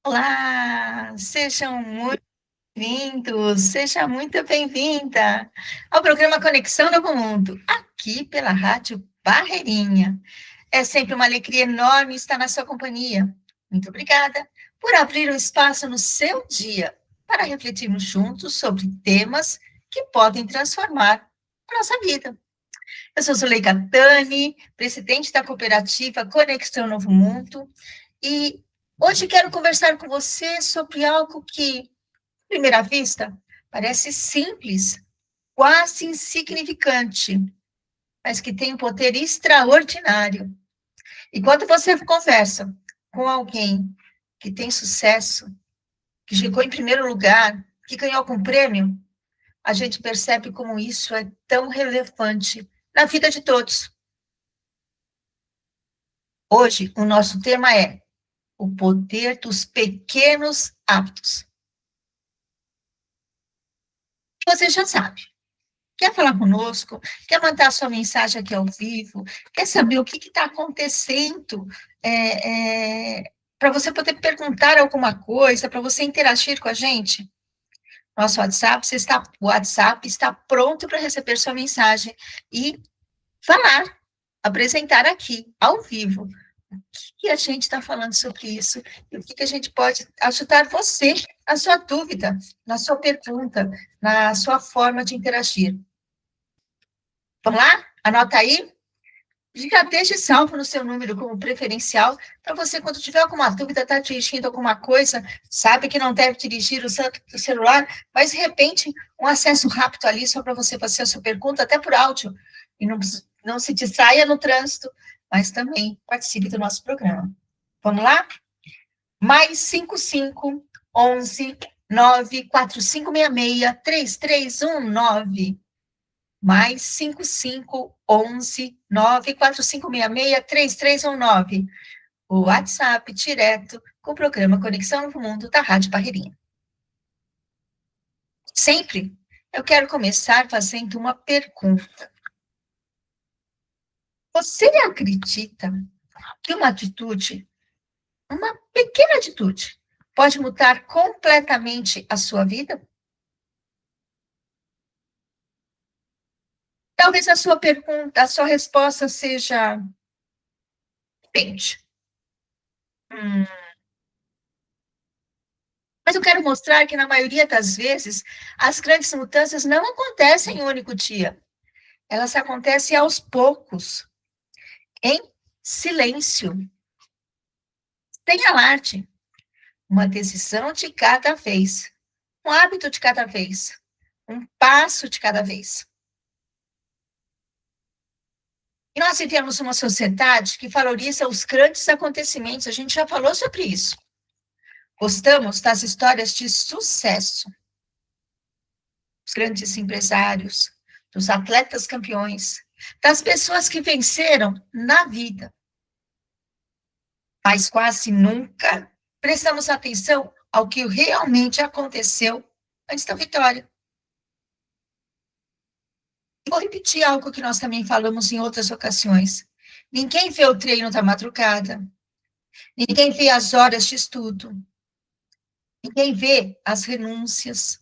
Olá, sejam muito bem-vindos, seja muito bem-vinda ao programa Conexão Novo Mundo, aqui pela Rádio Barreirinha. É sempre uma alegria enorme estar na sua companhia. Muito obrigada por abrir um espaço no seu dia para refletirmos juntos sobre temas que podem transformar a nossa vida. Eu sou Zuleika Tani, presidente da cooperativa Conexão Novo Mundo, e hoje quero conversar com você sobre algo que, à primeira vista, parece simples, quase insignificante, mas que tem um poder extraordinário. E quando você conversa com alguém que tem sucesso, que chegou em primeiro lugar, que ganhou algum prêmio, a gente percebe como isso é tão relevante na vida de todos. Hoje, o nosso tema é o poder dos pequenos hábitos. Você já sabe. Quer falar conosco? Quer mandar sua mensagem aqui ao vivo? Quer saber o que está acontecendo? Para você poder perguntar alguma coisa, para você interagir com a gente? Nosso WhatsApp está pronto para receber sua mensagem e falar, apresentar aqui, ao vivo, o que a gente está falando sobre isso e o que a gente pode ajudar você na sua dúvida, na sua pergunta, na sua forma de interagir. Vamos lá? Anota aí. Já deixe salvo no seu número como preferencial, para você, quando tiver alguma dúvida, está dirigindo alguma coisa, sabe que não deve dirigir o celular, mas, de repente, um acesso rápido ali, só para você fazer a sua pergunta, até por áudio, e não se distraia no trânsito, mas também participe do nosso programa. Vamos lá? Mais 55 11 94566 3319. Mais 55 11 94566 3319. O WhatsApp direto com o programa Conexão Novo Mundo da Rádio Barreirinha. Sempre eu quero começar fazendo uma pergunta. Você acredita que uma pequena atitude, pode mudar completamente a sua vida? Talvez a sua pergunta, a sua resposta seja: depende. Hum, Mas eu quero mostrar que, na maioria das vezes, as grandes mudanças não acontecem em um único dia. Elas acontecem aos poucos, em silêncio, sem alarde. Uma decisão de cada vez, um hábito de cada vez, um passo de cada vez. E nós vivemos uma sociedade que valoriza os grandes acontecimentos, a gente já falou sobre isso. Gostamos das histórias de sucesso, dos grandes empresários, dos atletas campeões, das pessoas que venceram na vida. Mas quase nunca prestamos atenção ao que realmente aconteceu antes da vitória. Vou repetir algo que nós também falamos em outras ocasiões. Ninguém vê o treino da madrugada, ninguém vê as horas de estudo, ninguém vê as renúncias,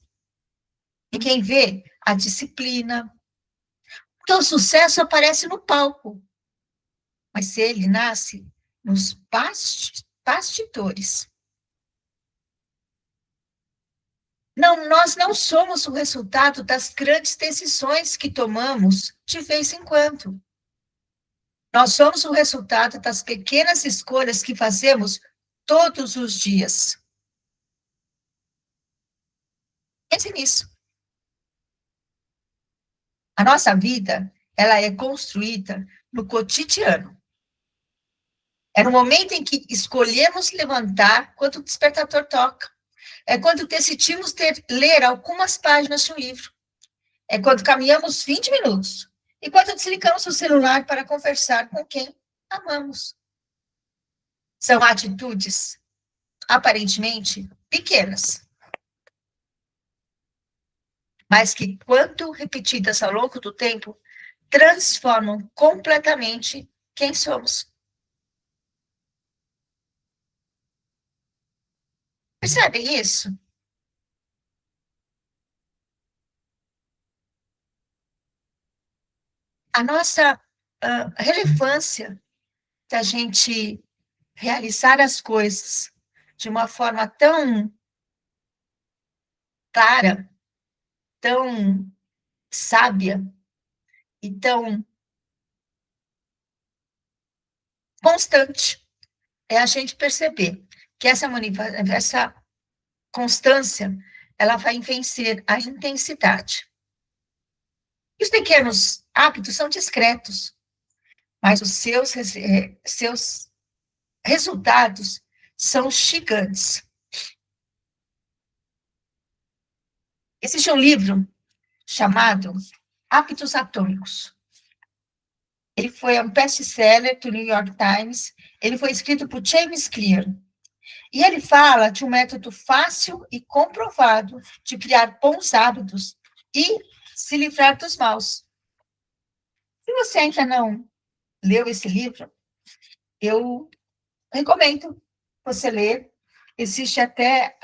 ninguém vê a disciplina. Porque o sucesso aparece no palco, mas ele nasce nos bastidores. Não, nós não somos o resultado das grandes decisões que tomamos de vez em quando. Nós somos o resultado das pequenas escolhas que fazemos todos os dias. Pense nisso. A nossa vida, ela é construída no cotidiano. É no momento em que escolhemos levantar quando o despertador toca. É quando decidimos ler algumas páginas de um livro. É quando caminhamos 20 minutos. E quando desligamos o celular para conversar com quem amamos. São atitudes aparentemente pequenas, mas que, quando repetidas ao longo do tempo, transformam completamente quem somos. Percebem isso? A nossa relevância da gente realizar as coisas de uma forma tão clara, tão sábia e tão constante, é a gente perceber que essa constância, ela vai vencer a intensidade. Os pequenos hábitos são discretos, mas os seus resultados são gigantes. Existe um livro chamado Hábitos Atômicos. Ele foi um best-seller do New York Times. Ele foi escrito por James Clear. E ele fala de um método fácil e comprovado de criar bons hábitos e se livrar dos maus. Se você ainda não leu esse livro, eu recomendo você ler. Existe até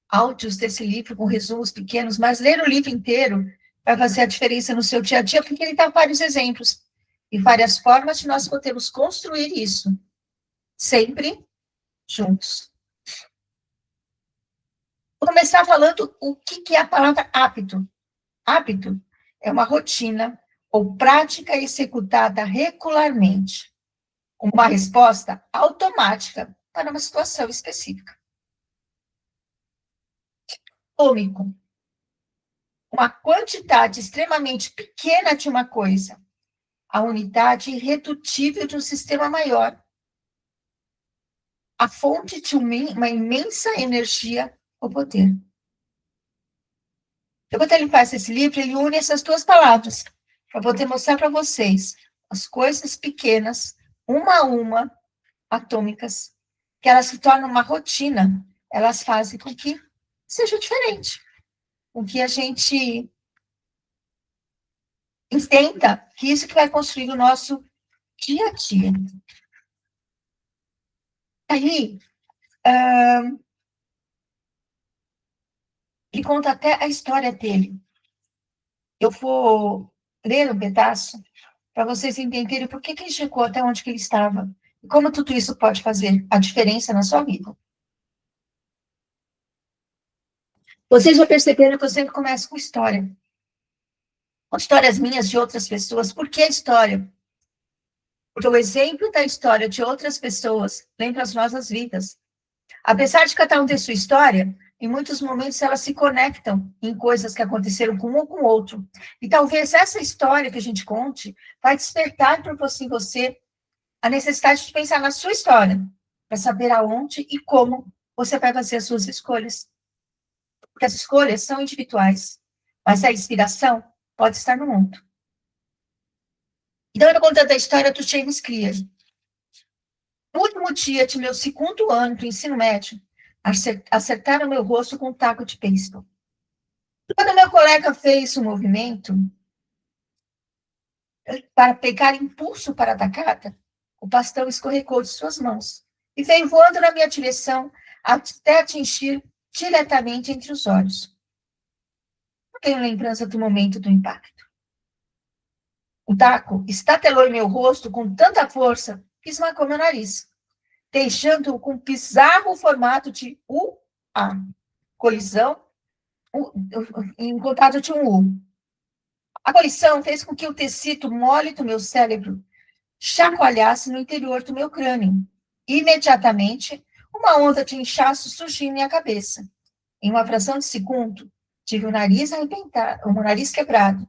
áudios desse livro com resumos pequenos, mas ler o livro inteiro vai fazer a diferença no seu dia a dia, porque ele dá vários exemplos e várias formas de nós podermos construir isso, sempre juntos. Vou começar falando o que é a palavra hábito. Hábito é uma rotina ou prática executada regularmente, uma resposta automática para uma situação específica. Atômico, uma quantidade extremamente pequena de uma coisa, a unidade irredutível de um sistema maior, a fonte de uma imensa energia ou poder. Eu, quando ele faz esse livro, ele une essas duas palavras, para poder mostrar para vocês as coisas pequenas, uma a uma, atômicas, que elas se tornam uma rotina, elas fazem com que seja diferente, com que a gente entenda que isso que vai construir o nosso dia a dia. Aí, ele conta até a história dele. Eu vou ler um pedaço para vocês entenderem por que ele chegou até onde que ele estava e como tudo isso pode fazer a diferença na sua vida. Vocês já perceberam que eu sempre começo com história. Com histórias minhas de outras pessoas. Por que história? Porque o exemplo da história de outras pessoas lembra as nossas vidas. Apesar de cada um ter sua história, em muitos momentos elas se conectam em coisas que aconteceram com um ou com o outro. E talvez essa história que a gente conte vai despertar para você a necessidade de pensar na sua história, para saber aonde e como você vai fazer as suas escolhas. Porque as escolhas são individuais, mas a inspiração pode estar no mundo. Então, eu estou contando a história do James Clear. No último dia de meu segundo ano do ensino médio, acertaram meu rosto com um taco de beisebol. Quando meu colega fez o movimento para pegar impulso para a atacada, o bastão escorregou de suas mãos e veio voando na minha direção até atingir diretamente entre os olhos. Não tenho lembrança do momento do impacto. O taco estatelou em meu rosto com tanta força que esmagou meu nariz, deixando-o com bizarro formato de U-A. Colisão em contato de um U. A colisão fez com que o tecido mole do meu cérebro chacoalhasse no interior do meu crânio. Imediatamente, uma onda de inchaço surgiu em minha cabeça. Em uma fração de segundo, tive o nariz arrebentado, o nariz quebrado,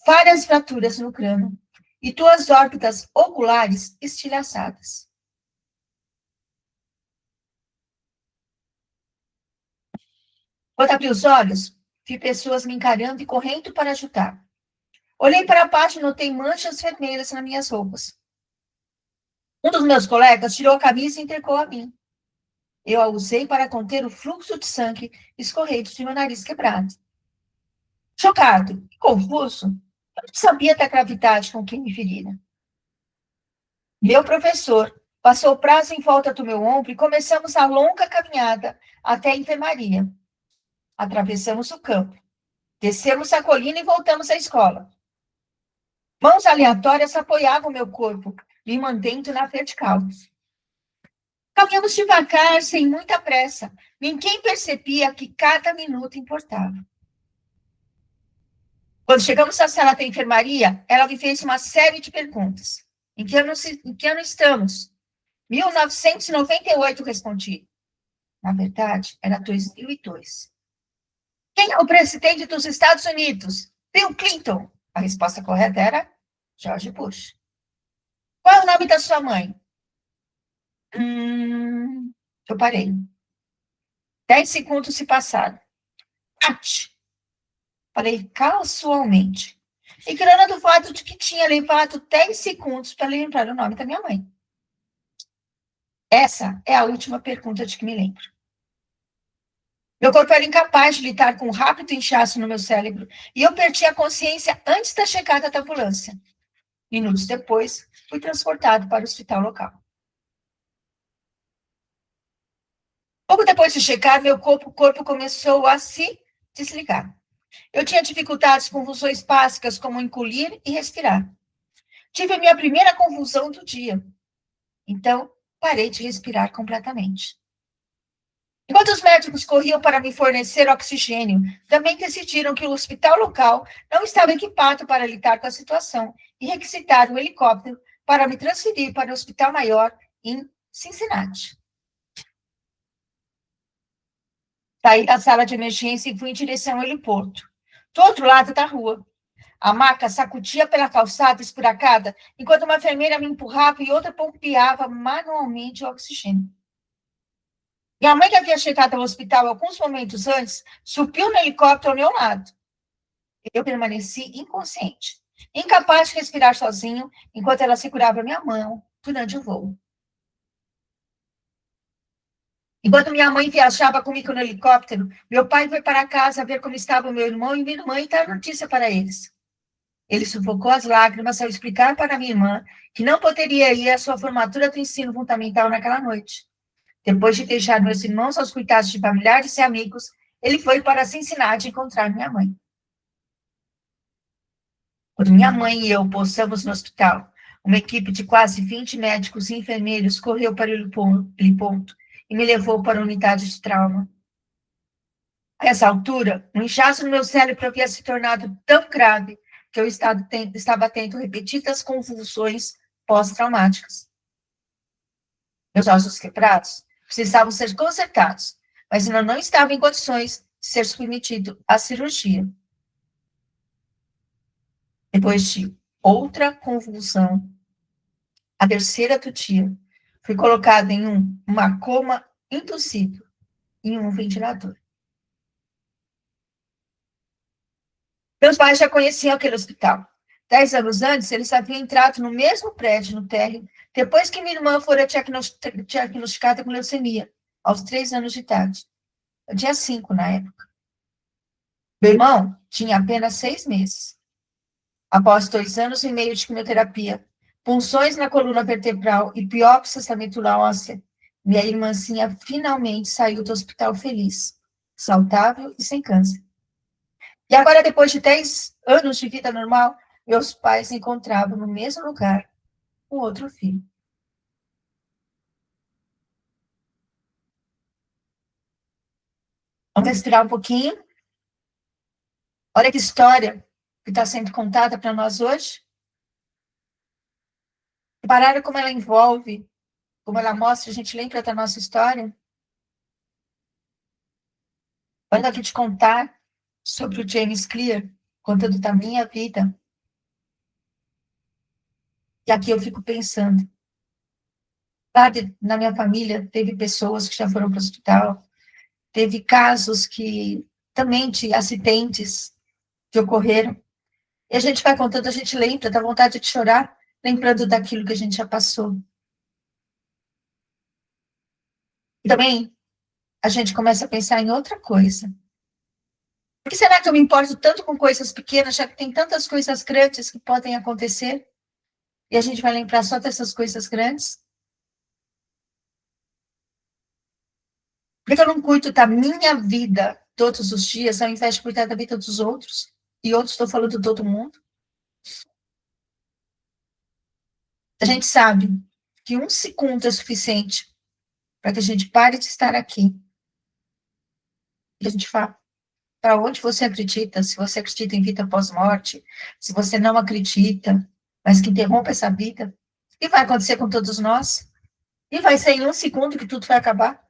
várias fraturas no crânio e duas órbitas oculares estilhaçadas. Quando abri os olhos, vi pessoas me encarando e correndo para ajudar. Olhei para baixo e notei manchas vermelhas nas minhas roupas. Um dos meus colegas tirou a camisa e entregou a mim. Eu a usei para conter o fluxo de sangue escorrendo de meu nariz quebrado. Chocado e confuso, eu não sabia da gravidade com que me ferira. Meu professor, Passou o braço em volta do meu ombro e começamos a longa caminhada até a enfermaria. Atravessamos o campo, descemos a colina e voltamos à escola. Mãos aleatórias apoiavam meu corpo, me mantendo na vertical. Caminhamos devagar, sem muita pressa. Ninguém percebia que cada minuto importava. Quando chegamos à sala da enfermaria, ela me fez uma série de perguntas. Em que ano estamos? 1998, respondi. Na verdade, era 2002. Quem é o presidente dos Estados Unidos? Bill Clinton. A resposta correta era George Bush. Qual é o nome da sua mãe? Eu parei. 10 segundos se passaram. Falei casualmente, ignorando o fato de que tinha levado 10 segundos para lembrar o nome da minha mãe. Essa é a última pergunta de que me lembro. Meu corpo era incapaz de lidar com um rápido inchaço no meu cérebro e eu perdi a consciência antes da chegada da ambulância. Minutos depois, fui transportado para o hospital local. Pouco depois de chegar, meu corpo começou a se desligar. Eu tinha dificuldades com convulsões básicas, como engolir e respirar. Tive a minha primeira convulsão do dia. Então, parei de respirar completamente. Enquanto os médicos corriam para me fornecer oxigênio, também decidiram que o hospital local não estava equipado para lidar com a situação e requisitaram um helicóptero para me transferir para o hospital maior em Cincinnati. Saí da sala de emergência e fui em direção ao heliporto. Do outro lado da rua, a maca sacudia pela calçada esburacada, enquanto uma enfermeira me empurrava e outra pompeava manualmente o oxigênio. Minha mãe, que havia chegado ao hospital alguns momentos antes, subiu no helicóptero ao meu lado. Eu permaneci inconsciente, incapaz de respirar sozinho, enquanto ela segurava minha mão durante o voo. Enquanto minha mãe viajava comigo no helicóptero, meu pai foi para casa ver como estava o meu irmão e minha irmã e dar notícia para eles. Ele sufocou as lágrimas ao explicar para minha irmã que não poderia ir à sua formatura do ensino fundamental naquela noite. Depois de deixar meus irmãos aos cuidados de familiares e amigos, ele foi para Cincinnati encontrar minha mãe. Quando minha mãe e eu pousamos no hospital, uma equipe de quase 20 médicos e enfermeiros correu para o heliponto e me levou para a unidade de trauma. A essa altura, um inchaço no meu cérebro havia se tornado tão grave que eu estava tendo repetidas convulsões pós-traumáticas. Meus ossos quebrados precisavam ser consertados, mas eu não estava em condições de ser submetido à cirurgia. Depois de outra convulsão, a terceira do dia, fui colocada em uma coma induzido em um ventilador. Meus pais já conheciam aquele hospital. 10 anos antes, eles haviam entrado no mesmo prédio, no térreo, depois que minha irmã fora diagnosticada com leucemia, aos 3 anos de idade. Eu tinha 5 na época. Meu irmão tinha apenas 6 meses. Após 2 anos e meio de quimioterapia, punções na coluna vertebral e biópsias da medula óssea, minha irmãzinha finalmente saiu do hospital feliz, saudável e sem câncer. E agora, depois de 10 anos de vida normal, meus pais se encontravam no mesmo lugar com outro filho. Vamos respirar um pouquinho. Olha que história que está sendo contada para nós hoje. Repararam como ela envolve, como ela mostra, a gente lembra da nossa história? Quando eu te contar sobre o James Clear, contando da minha vida, e aqui eu fico pensando, sabe, na minha família teve pessoas que já foram para o hospital, teve casos que também de acidentes que ocorreram, e a gente vai contando, a gente lembra, dá vontade de chorar, lembrando daquilo que a gente já passou. E também a gente começa a pensar em outra coisa. Por que será que eu me importo tanto com coisas pequenas, já que tem tantas coisas grandes que podem acontecer? E a gente vai lembrar só dessas coisas grandes? Por que eu não cuido da minha vida todos os dias, ao invés de cuidar da vida dos outros? E outros, estou falando de todo mundo. A gente sabe que um segundo é suficiente para que a gente pare de estar aqui. E a gente fala, para onde você acredita? Se você acredita em vida pós-morte, se você não acredita, mas que interrompa essa vida, o que vai acontecer com todos nós? E vai ser em um segundo que tudo vai acabar?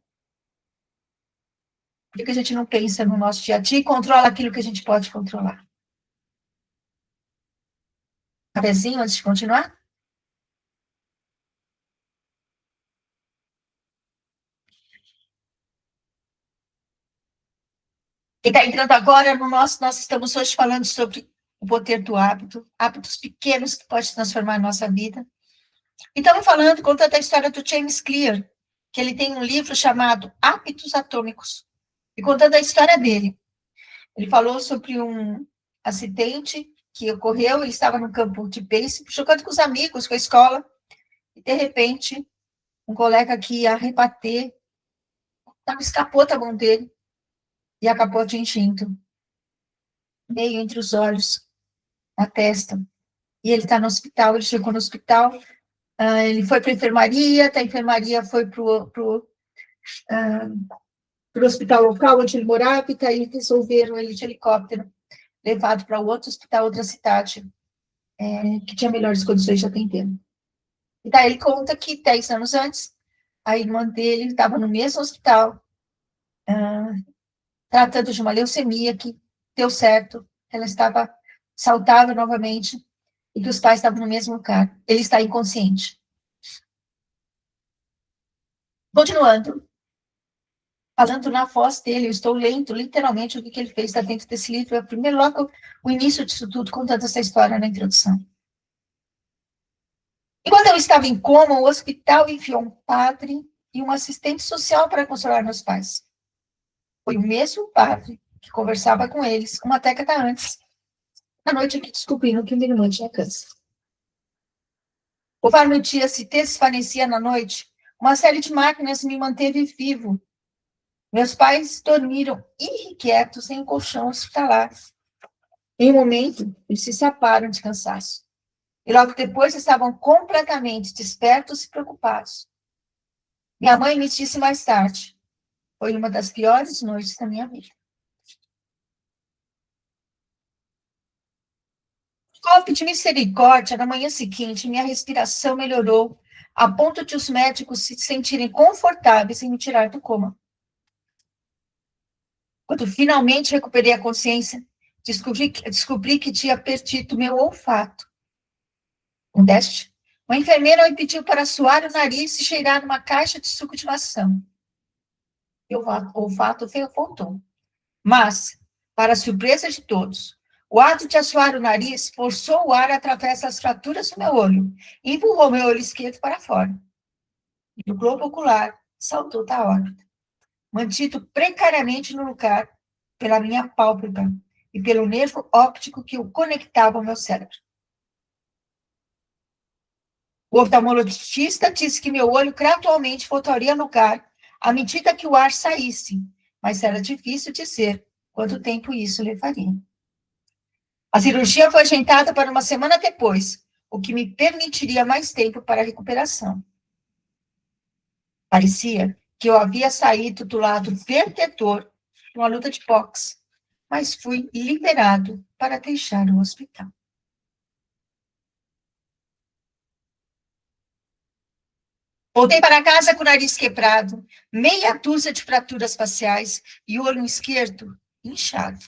Por que a gente não pensa no nosso dia a dia e controla aquilo que a gente pode controlar? Cafezinho, antes de continuar? Quem está entrando agora no nosso, nós estamos hoje falando sobre o poder do hábito, hábitos pequenos que podem transformar a nossa vida. E estamos falando, contando a história do James Clear, que ele tem um livro chamado Hábitos Atômicos, e contando a história dele. Ele falou sobre um acidente que ocorreu, ele estava no campo de beisebol, jogando com os amigos, com a escola, e de repente, um colega que ia rebater, escapou da mão dele, e acabou atingindo, meio entre os olhos, na testa. E ele está no hospital, ele chegou no hospital, ele foi para a enfermaria, da enfermaria foi para o hospital local onde ele morava, e daí resolveram ele de helicóptero, levado para outro hospital, outra cidade, que tinha melhores condições de atender. E daí ele conta que 10 anos antes, a irmã dele estava no mesmo hospital, tratando de uma leucemia que deu certo, ela estava saudável novamente, e que os pais estavam no mesmo lugar. Ele está inconsciente. Continuando, falando na voz dele, eu estou lendo literalmente o que ele fez lá dentro desse livro. É o primeiro, logo, o início disso tudo, contando essa história na introdução. Enquanto eu estava em coma, o hospital enviou um padre e um assistente social para consolar meus pais. Foi o mesmo padre que conversava com eles uma década antes, na noite em que descobriram que minha irmã tinha câncer. Conforme o dia se desvanecia na noite, uma série de máquinas me manteve vivo. Meus pais dormiram irrequietos em um colchão hospitalar. Em um momento, eles se saparam de cansaço. E logo depois estavam completamente despertos e preocupados. Minha mãe me disse mais tarde: foi uma das piores noites da minha vida. Golpe de misericórdia, na manhã seguinte, minha respiração melhorou, a ponto de os médicos se sentirem confortáveis em me tirar do coma. Quando finalmente recuperei a consciência, descobri que tinha perdido meu olfato. Um teste. Uma enfermeira me pediu para suar o nariz e cheirar uma caixa de suco de maçã. Meu olfato voltou. Mas, para a surpresa de todos, o ato de assoar o nariz forçou o ar através das fraturas do meu olho e empurrou meu olho esquerdo para fora. E o globo ocular saltou da órbita, mantido precariamente no lugar pela minha pálpebra e pelo nervo óptico que o conectava ao meu cérebro. O oftalmologista disse que meu olho gradualmente voltaria ao lugar à medida que o ar saísse, mas era difícil dizer quanto tempo isso levaria. A cirurgia foi agendada para uma semana depois, o que me permitiria mais tempo para a recuperação. Parecia que eu havia saído do lado perdedor de uma luta de boxe, mas fui liberado para deixar o hospital. Voltei para casa com o nariz quebrado, meia dúzia de fraturas faciais e o olho esquerdo inchado.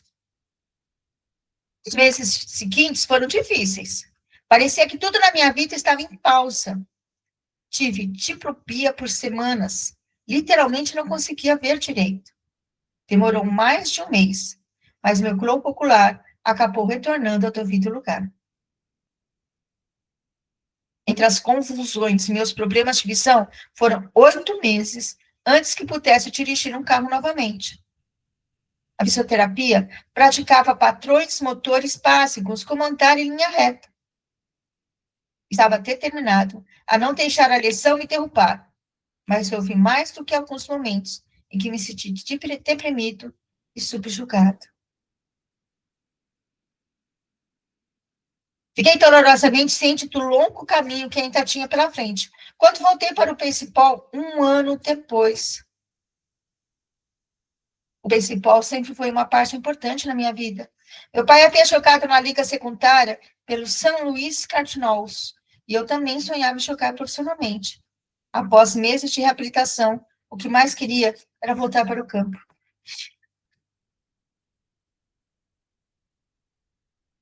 Os meses seguintes foram difíceis. Parecia que tudo na minha vida estava em pausa. Tive diplopia por semanas. Literalmente não conseguia ver direito. Demorou mais de um mês, mas meu globo ocular acabou retornando ao devido lugar. Entre as convulsões e meus problemas de visão, foram 8 meses antes que pudesse dirigir um carro novamente. A fisioterapia praticava padrões motores básicos, como andar em linha reta. Estava determinado a não deixar a lesão me derrubar, mas houve mais do que alguns momentos em que me senti deprimido e subjugado. Fiquei dolorosamente ciente do longo caminho que ainda tinha pela frente, quando voltei para o beisebol um ano depois. O beisebol sempre foi uma parte importante na minha vida. Meu pai havia jogado na liga secundária pelo São Luís Cardinals, e eu também sonhava em jogar profissionalmente. Após meses de reabilitação, o que mais queria era voltar para o campo.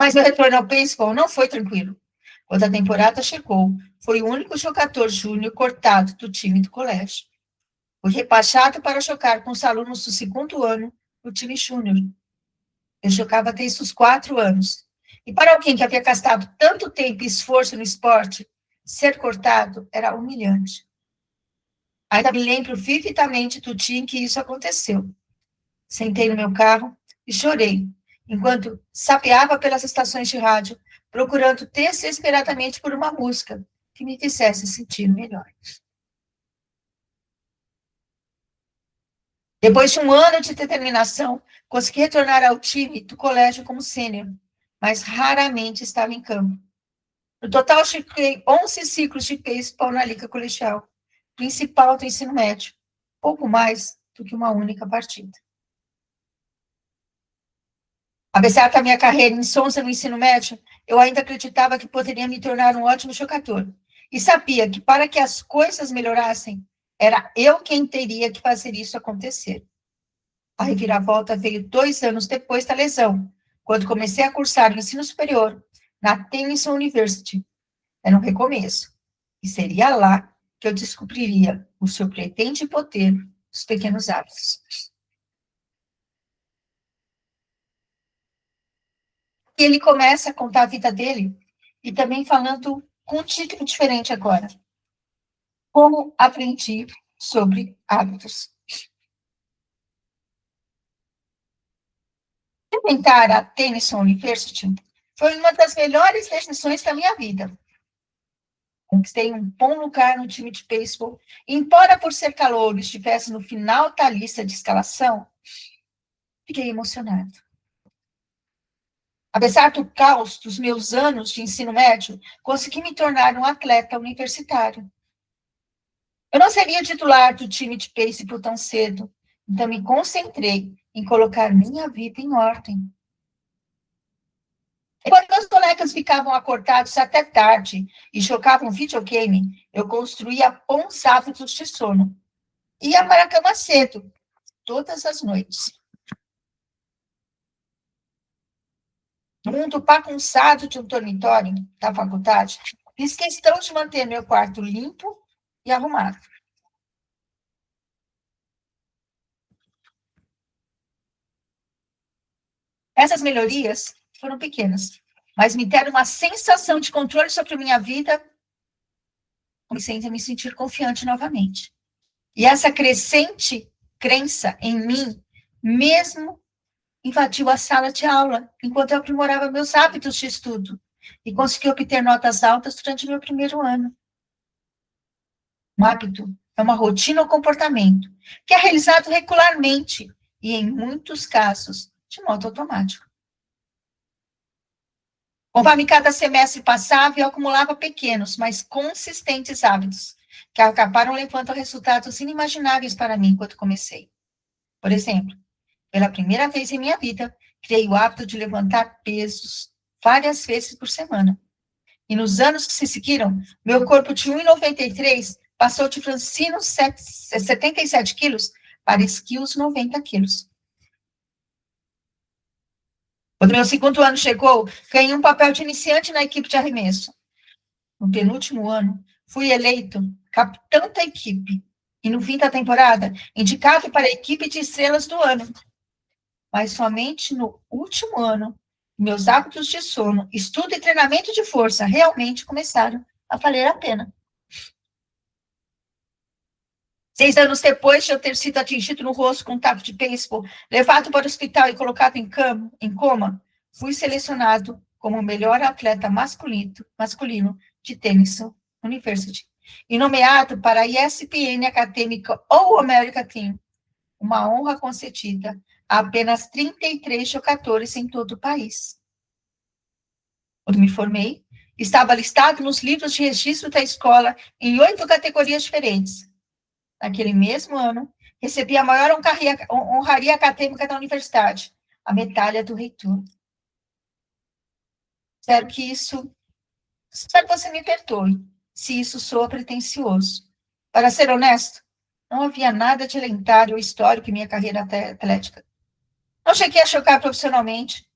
Mas meu retorno ao beisebol não foi tranquilo. Quando a temporada chegou, fui o único jogador júnior cortado do time do colégio. Fui rebaixado para jogar com os alunos do segundo ano do time júnior. Eu jogava desde os 4 anos. E para alguém que havia gastado tanto tempo e esforço no esporte, ser cortado era humilhante. Ainda me lembro vividamente do dia em que isso aconteceu. Sentei no meu carro e chorei, enquanto sapeava pelas estações de rádio, procurando desesperadamente por uma música que me fizesse sentir melhor. Depois de um ano de determinação, consegui retornar ao time do colégio como sênior, mas raramente estava em campo. No total, fiquei 11 ciclos de beisebol na liga colegial, principal do ensino médio, pouco mais do que uma única partida. Apesar da minha carreira insonsa no ensino médio, eu ainda acreditava que poderia me tornar um ótimo jogador. E sabia que para que as coisas melhorassem, era eu quem teria que fazer isso acontecer. A reviravolta veio 2 anos depois da lesão, quando comecei a cursar o ensino superior na Tennyson University. Era um recomeço. E seria lá que eu descobriria o surpreendente poder dos pequenos hábitos. E ele começa a contar a vida dele e também falando com um título diferente agora. Como aprendi sobre hábitos. Frequentar a Tennyson University foi uma das melhores decisões da minha vida. Conquistei um bom lugar no time de beisebol, e embora por ser calouro estivesse no final da lista de escalação, fiquei emocionado. Apesar do caos dos meus anos de ensino médio, consegui me tornar um atleta universitário. Eu não seria titular do time de beisebol tão cedo, então me concentrei em colocar minha vida em ordem. Enquanto meus colegas ficavam acordados até tarde e jogavam videogame, eu construía bons hábitos de sono. Ia para a cama cedo, todas as noites. No mundo bagunçado de um dormitório da faculdade, fiz questão de manter meu quarto limpo e arrumado. Essas melhorias foram pequenas, mas me deram uma sensação de controle sobre minha vida, comecei a me sentir confiante novamente. E essa crescente crença em mim, mesmo invadiu a sala de aula, enquanto eu aprimorava meus hábitos de estudo, e consegui obter notas altas durante meu primeiro ano. Um hábito é uma rotina ou comportamento que é realizado regularmente e, em muitos casos, de modo automático. Conforme cada semestre passava, eu acumulava pequenos, mas consistentes hábitos, que acabaram levando a resultados inimagináveis para mim quando comecei. Por exemplo, pela primeira vez em minha vida, criei o hábito de levantar pesos várias vezes por semana. E nos anos que se seguiram, meu corpo de 1,93 passou de franzinos 77 quilos para esquios 90 quilos. Quando meu segundo ano chegou, ganhei um papel de iniciante na equipe de arremesso. No penúltimo ano, fui eleito capitão da equipe. E no fim da temporada, indicado para a equipe de estrelas do ano. Mas somente no último ano, meus hábitos de sono, estudo e treinamento de força realmente começaram a valer a pena. 6 anos depois de eu ter sido atingido no rosto com um taco de beisebol, levado para o hospital e colocado em coma, fui selecionado como o melhor atleta masculino de Tennyson University e nomeado para a ESPN Acadêmica All-America Team. uma honra concedida a apenas 33 jogadores em todo o país. Quando me formei, estava listado nos livros de registro da escola em 8 categorias diferentes. Naquele mesmo ano, recebi a maior honraria acadêmica da universidade, a medalha do reitor. Espero que você me perdoe, se isso soa pretensioso. Para ser honesto, não havia nada de lendário ou histórico em minha carreira atlética. Não cheguei a chocar profissionalmente.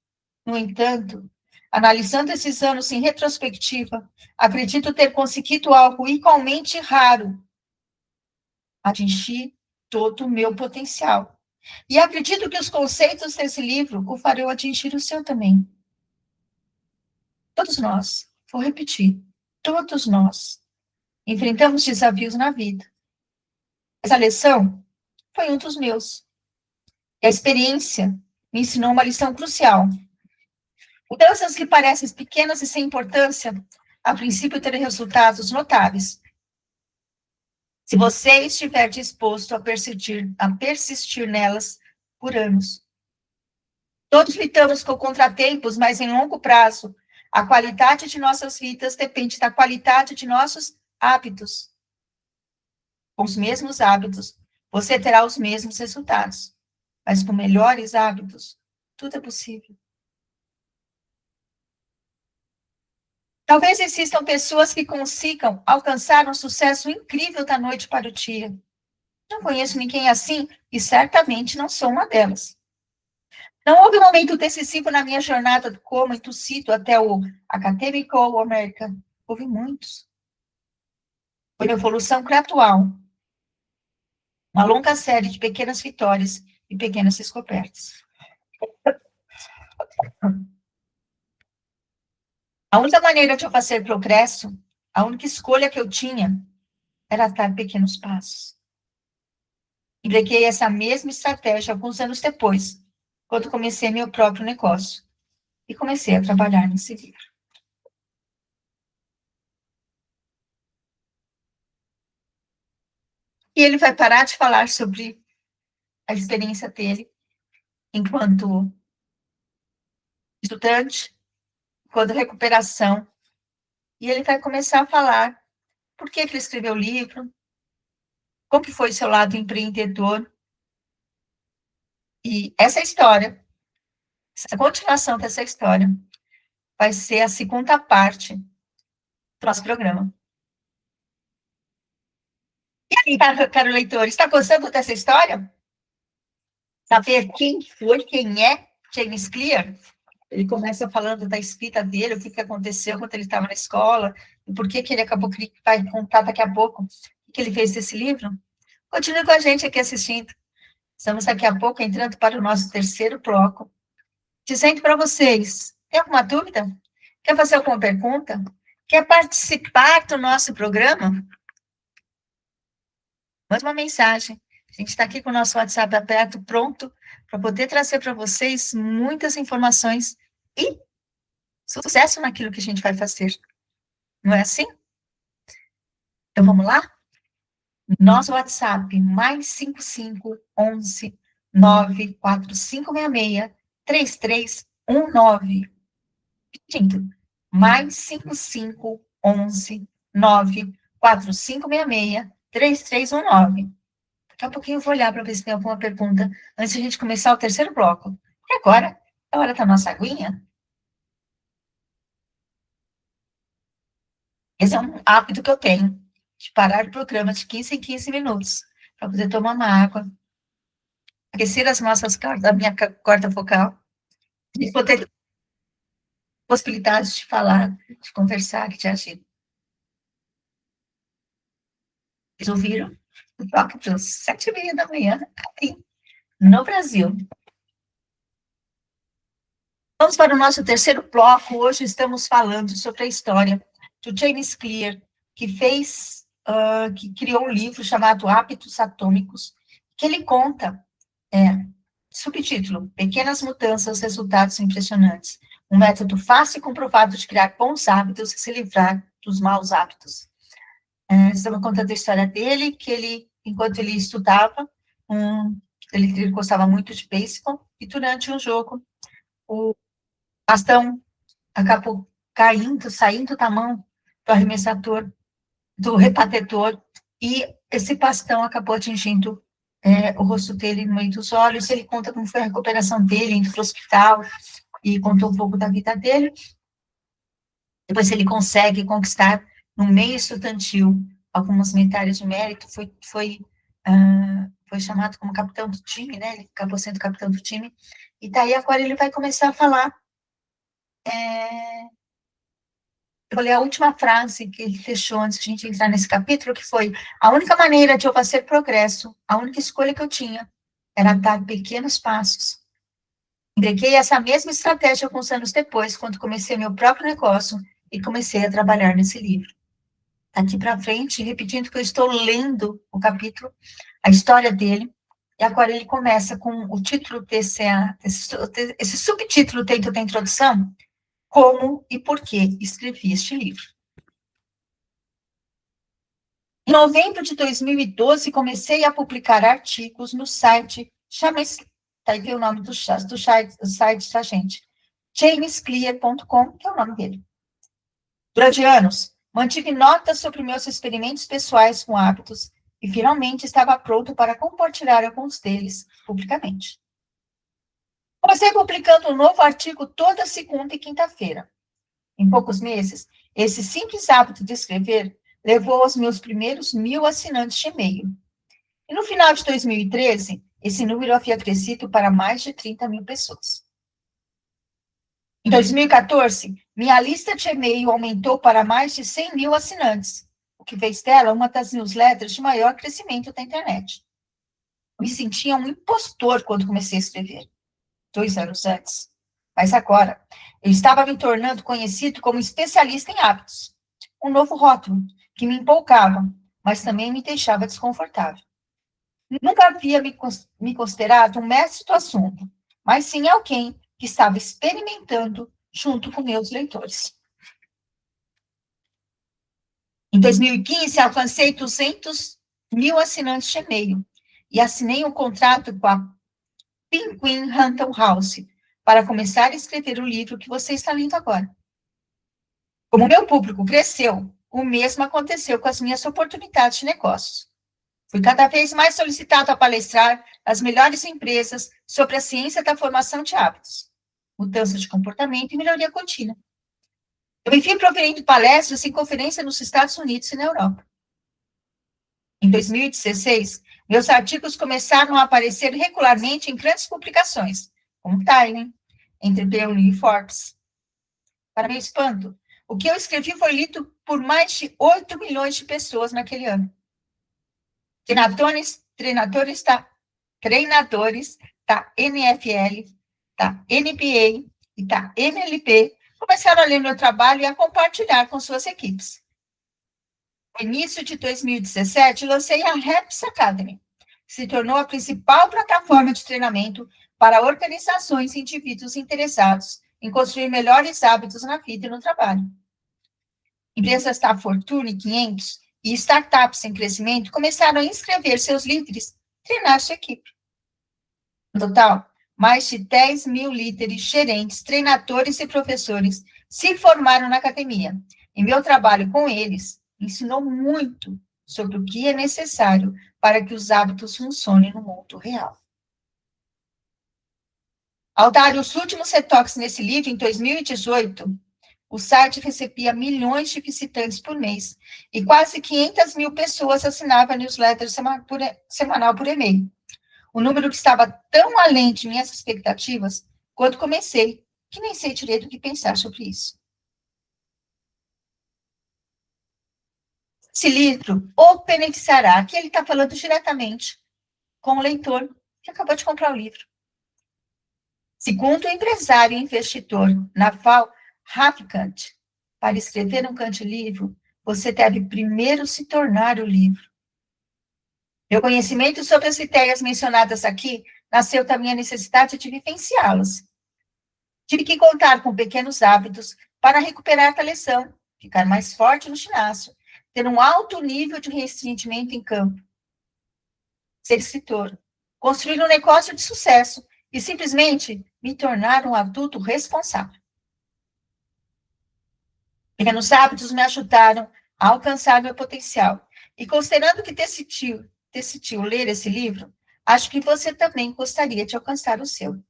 No entanto, analisando esses anos em retrospectiva, acredito ter conseguido algo igualmente raro: atingir todo o meu potencial. E acredito que os conceitos desse livro o farão atingir o seu também. Todos nós, vou repetir, todos nós enfrentamos desafios na vida. Essa lição foi um dos meus. E a experiência me ensinou uma lição crucial. Mudanças que parecem pequenas e sem importância, a princípio terem resultados notáveis. Se você estiver disposto a persistir nelas por anos. Todos lidamos com contratempos, mas em longo prazo, a qualidade de nossas vidas depende da qualidade de nossos hábitos. Com os mesmos hábitos, você terá os mesmos resultados. Mas com melhores hábitos, tudo é possível. Talvez existam pessoas que consigam alcançar um sucesso incrível da noite para o dia. Não conheço ninguém assim e certamente não sou uma delas. Não houve um momento decisivo na minha jornada como intucido até o Academical American. Houve muitos. Foi uma evolução gradual. Uma longa série de pequenas vitórias e pequenas descobertas. A única maneira de eu fazer progresso, a única escolha que eu tinha, era dar pequenos passos. Empreguei essa mesma estratégia alguns anos depois, quando comecei meu próprio negócio. E comecei a trabalhar nesse livro. E ele vai parar de falar sobre a experiência dele enquanto estudante, enquanto recuperação. E ele vai começar a falar por que ele escreveu o livro, como que foi seu lado empreendedor. E essa história, essa continuação dessa história, vai ser a segunda parte do nosso programa. E aí, caro leitor, está gostando dessa história? Saber quem foi, quem é James Clear? Ele começa falando da escrita dele, o que aconteceu quando ele estava na escola, e por que ele acabou, que vai contar daqui a pouco, o que ele fez desse livro. Continue com a gente aqui assistindo. Estamos daqui a pouco entrando para o nosso terceiro bloco, dizendo para vocês, tem alguma dúvida? Quer fazer alguma pergunta? Quer participar do nosso programa? Manda uma mensagem. A gente está aqui com o nosso WhatsApp aberto, pronto, para poder trazer para vocês muitas informações e sucesso naquilo que a gente vai fazer. Não é assim? Então, vamos lá? Nosso WhatsApp, mais 5511 94566 3319. Repetindo, mais 5511 94566 3319. Daqui a pouquinho eu vou olhar para ver se tem alguma pergunta antes de a gente começar o terceiro bloco. E agora, é hora da nossa aguinha. Esse é um hábito que eu tenho, de parar o programa de 15 em 15 minutos, para poder tomar uma água, aquecer as nossas cordas, a minha corda vocal, e poder possibilidades de falar, de conversar, de agir. Vocês ouviram? O toque das 7h30 da manhã, aqui no Brasil. Vamos para o nosso terceiro bloco. Hoje estamos falando sobre a história do James Clear, que criou um livro chamado Hábitos Atômicos, que ele conta, subtítulo, Pequenas Mudanças, Resultados Impressionantes. Um método fácil e comprovado de criar bons hábitos e se livrar dos maus hábitos. Estamos contando a história dele, que ele, enquanto ele estudava, ele gostava muito de beisebol, e durante um jogo, o bastão acabou caindo, saindo da mão do arremessador, do rebatedor, e esse bastão acabou atingindo o rosto dele no meio dos olhos. Ele conta como foi a recuperação dele, indo para o hospital, e contou um pouco da vida dele. Depois ele consegue conquistar, no meio estudantil, algumas medalhas de mérito, foi chamado como capitão do time, né? Ele acabou sendo capitão do time, e daí agora ele vai começar a falar. Eu vou ler a última frase que ele deixou antes de a gente entrar nesse capítulo, que foi: a única maneira de eu fazer progresso, a única escolha que eu tinha, era dar pequenos passos. Empreguei essa mesma estratégia alguns anos depois, quando comecei meu próprio negócio e comecei a trabalhar nesse livro. Aqui para frente, repetindo que eu estou lendo o capítulo, a história dele, e agora ele começa com o título esse subtítulo dentro da introdução: como e por que escrevi este livro. Em novembro de 2012, comecei a publicar artigos no site, tá aí o nome do site da gente, jamesclear.com, que é o nome dele. Durante anos, mantive notas sobre meus experimentos pessoais com hábitos e finalmente estava pronto para compartilhar alguns deles publicamente. Comecei publicando um novo artigo toda segunda e quinta-feira. Em poucos meses, esse simples hábito de escrever levou aos meus primeiros 1.000 assinantes de e-mail. E no final de 2013, esse número havia crescido para mais de 30.000 pessoas. Em 2014, minha lista de e-mail aumentou para mais de 100.000 assinantes, o que fez dela uma das newsletters de maior crescimento da internet. Me sentia um impostor quando comecei a escrever, 2 anos antes. Mas agora, eu estava me tornando conhecido como especialista em hábitos, um novo rótulo que me empolgava, mas também me deixava desconfortável. Nunca havia me considerado um mestre do assunto, mas sim alguém que estava experimentando junto com meus leitores. Em 2015, alcancei 200.000 assinantes de e-mail e assinei um contrato com a Penguin Random House para começar a escrever o livro que você está lendo agora. Como meu público cresceu, o mesmo aconteceu com as minhas oportunidades de negócios. Fui cada vez mais solicitado a palestrar às melhores empresas sobre a ciência da formação de hábitos, mudança de comportamento e melhoria contínua. Eu me vi proferindo palestras em conferências nos Estados Unidos e na Europa. Em 2016, meus artigos começaram a aparecer regularmente em grandes publicações, como Time, Entrepreneur e Forbes. Para meu espanto, o que eu escrevi foi lido por mais de 8 milhões de pessoas naquele ano. Treinadores da NFL, da NBA e da MLB começaram a ler meu trabalho e a compartilhar com suas equipes. No início de 2017, lancei a Reps Academy, que se tornou a principal plataforma de treinamento para organizações e indivíduos interessados em construir melhores hábitos na vida e no trabalho. Empresas da Fortune 500 e startups em crescimento começaram a inscrever seus líderes, treinar sua equipe. No total, mais de 10.000 líderes, gerentes, treinadores e professores se formaram na academia. E meu trabalho com eles ensinou muito sobre o que é necessário para que os hábitos funcionem no mundo real. Ao dar os últimos retoques nesse livro, em 2018, o site recebia milhões de visitantes por mês e quase 500.000 pessoas assinavam a newsletter semanal por e-mail. Um número que estava tão além de minhas expectativas quando comecei, que nem sei direito o que pensar sobre isso. Esse livro o beneficiará, aqui ele está falando diretamente com o leitor que acabou de comprar o livro. Segundo o empresário e investidor Naval Ravikant, para escrever um grande livro, você deve primeiro se tornar o livro. Meu conhecimento sobre as ideias mencionadas aqui nasceu da minha necessidade de vivenciá-las. Tive que contar com pequenos hábitos para recuperar a lição, ficar mais forte no ginásio, ter um alto nível de rendimento em campo. Ser escritor construir um negócio de sucesso e simplesmente me tornar um adulto responsável. Pequenos hábitos me ajudaram a alcançar meu potencial. E considerando que decidiu ler esse livro, acho que você também gostaria de alcançar o seu.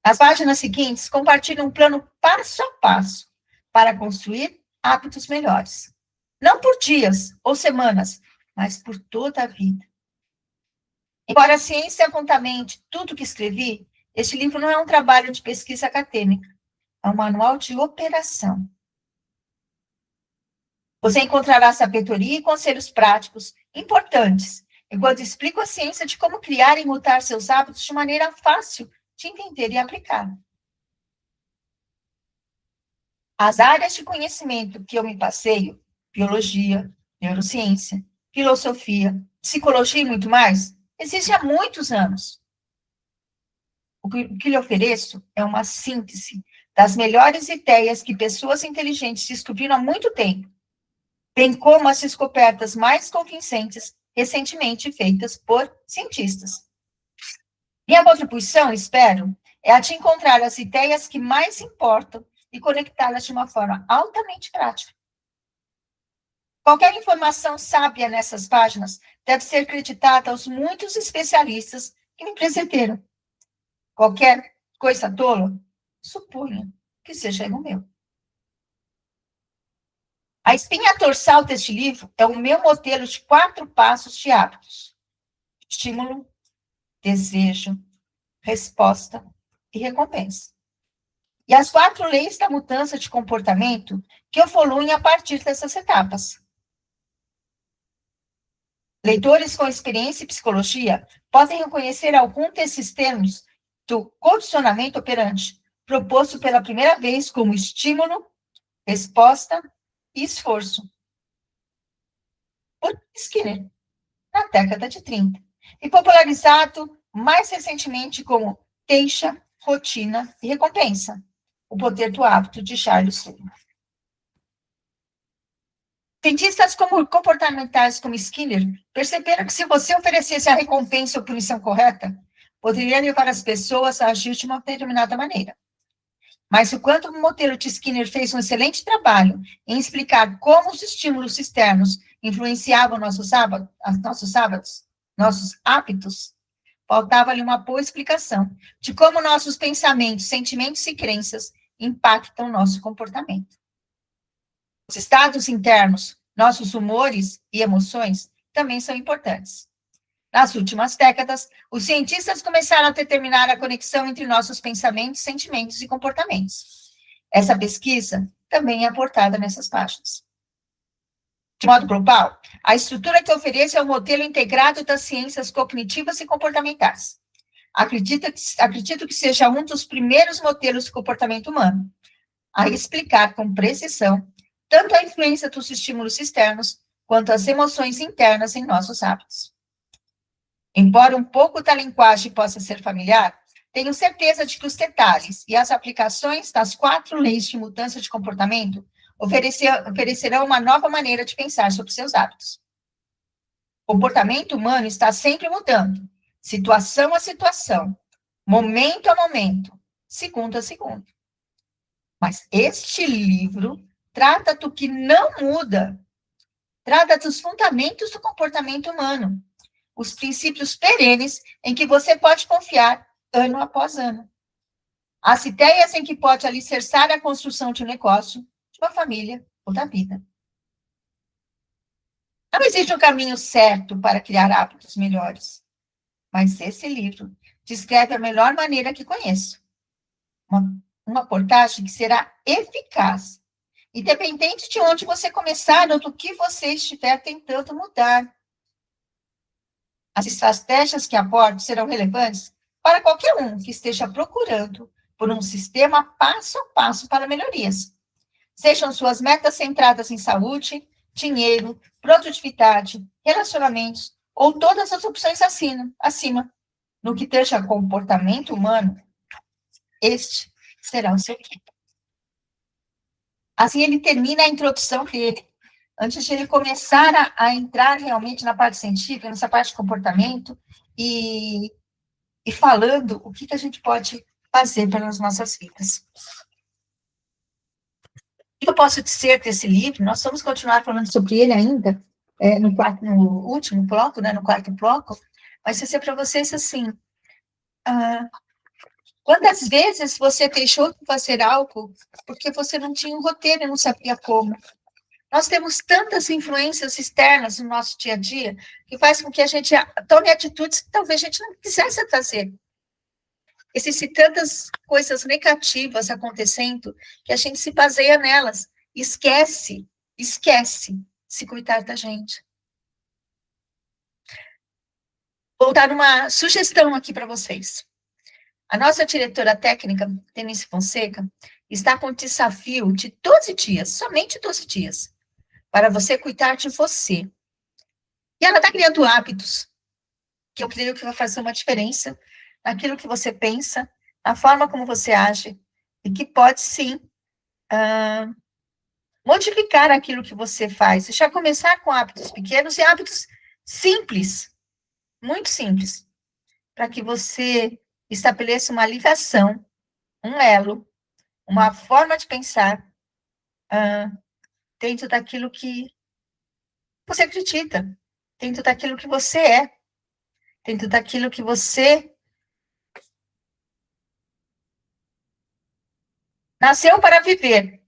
As páginas seguintes compartilham um plano passo a passo para construir hábitos melhores. Não por dias ou semanas, mas por toda a vida. Embora a ciência fundamente tudo que escrevi, este livro não é um trabalho de pesquisa acadêmica, é um manual de operação. Você encontrará sabedoria e conselhos práticos importantes, enquanto explico a ciência de como criar e mudar seus hábitos de maneira fácil de entender e aplicar. As áreas de conhecimento que eu me passeio, biologia, neurociência, filosofia, psicologia e muito mais, existem há muitos anos. O que lhe ofereço é uma síntese das melhores ideias que pessoas inteligentes descobriram há muito tempo, bem como as descobertas mais convincentes recentemente feitas por cientistas. Minha contribuição, espero, é a de encontrar as ideias que mais importam e conectá-las de uma forma altamente prática. Qualquer informação sábia nessas páginas deve ser creditada aos muitos especialistas que me precederam. Qualquer coisa tola, suponha que seja erro meu. A espinha dorsal deste livro é o meu modelo de 4 passos de hábitos: estímulo, desejo, resposta e recompensa. E as 4 leis da mudança de comportamento que evoluem a partir dessas etapas. Leitores com experiência em psicologia podem reconhecer algum desses termos do condicionamento operante, proposto pela primeira vez como estímulo, resposta e esforço, por Skinner, na década de 30, e popularizado mais recentemente como queixa, rotina e recompensa, o poder do hábito de Charles Schumacher. Cientistas comportamentais como Skinner perceberam que se você oferecesse a recompensa ou punição correta, poderia levar as pessoas a agir de uma determinada maneira. Mas o quanto o modelo de Skinner fez um excelente trabalho em explicar como os estímulos externos influenciavam nossos hábitos, faltava-lhe uma boa explicação de como nossos pensamentos, sentimentos e crenças impactam nosso comportamento. Os estados internos, nossos humores e emoções também são importantes. Nas últimas décadas, os cientistas começaram a determinar a conexão entre nossos pensamentos, sentimentos e comportamentos. Essa pesquisa também é aportada nessas páginas. De modo global, a estrutura que ofereço é o modelo integrado das ciências cognitivas e comportamentais. Acredito que seja um dos primeiros modelos de comportamento humano a explicar com precisão tanto a influência dos estímulos externos quanto as emoções internas em nossos hábitos. Embora um pouco da linguagem possa ser familiar, tenho certeza de que os detalhes e as aplicações das 4 leis de mudança de comportamento oferecerão uma nova maneira de pensar sobre seus hábitos. O comportamento humano está sempre mudando, situação a situação, momento a momento, segundo a segundo. Mas este livro trata do que não muda, trata dos fundamentos do comportamento humano, os princípios perenes em que você pode confiar ano após ano, as ideias em que pode alicerçar a construção de um negócio, de uma família ou da vida. Não existe um caminho certo para criar hábitos melhores, mas esse livro descreve a melhor maneira que conheço. Uma abordagem que será eficaz, independente de onde você começar ou do que você estiver tentando mudar. As estratégias que abordo serão relevantes para qualquer um que esteja procurando por um sistema passo a passo para melhorias. Sejam suas metas centradas em saúde, dinheiro, produtividade, relacionamentos ou todas as opções acima. No que tange a comportamento humano, este será o seu guia. Assim ele termina a introdução dele, antes de ele começar a entrar realmente na parte científica, nessa parte de comportamento, e falando o que a gente pode fazer pelas nossas vidas. O que eu posso dizer desse livro? Nós vamos continuar falando sobre ele ainda, no último bloco, né, no quarto bloco, mas dizer para vocês assim, quantas vezes você deixou de fazer algo porque você não tinha um roteiro e não sabia como? Nós temos tantas influências externas no nosso dia a dia que faz com que a gente tome atitudes que talvez a gente não quisesse fazer. Existem tantas coisas negativas acontecendo que a gente se baseia nelas, esquece se cuidar da gente. Vou dar uma sugestão aqui para vocês. A nossa diretora técnica, Denise Fonseca, está com um desafio de 12 dias, somente 12 dias, para você cuidar de você. E ela está criando hábitos, que eu creio que vai fazer uma diferença naquilo que você pensa, na forma como você age, e que pode, sim, modificar aquilo que você faz. Já começar com hábitos pequenos e hábitos simples, muito simples, para que você estabeleça uma ligação, um elo, uma forma de pensar dentro daquilo que você acredita, dentro daquilo que você é, dentro daquilo que você nasceu para viver,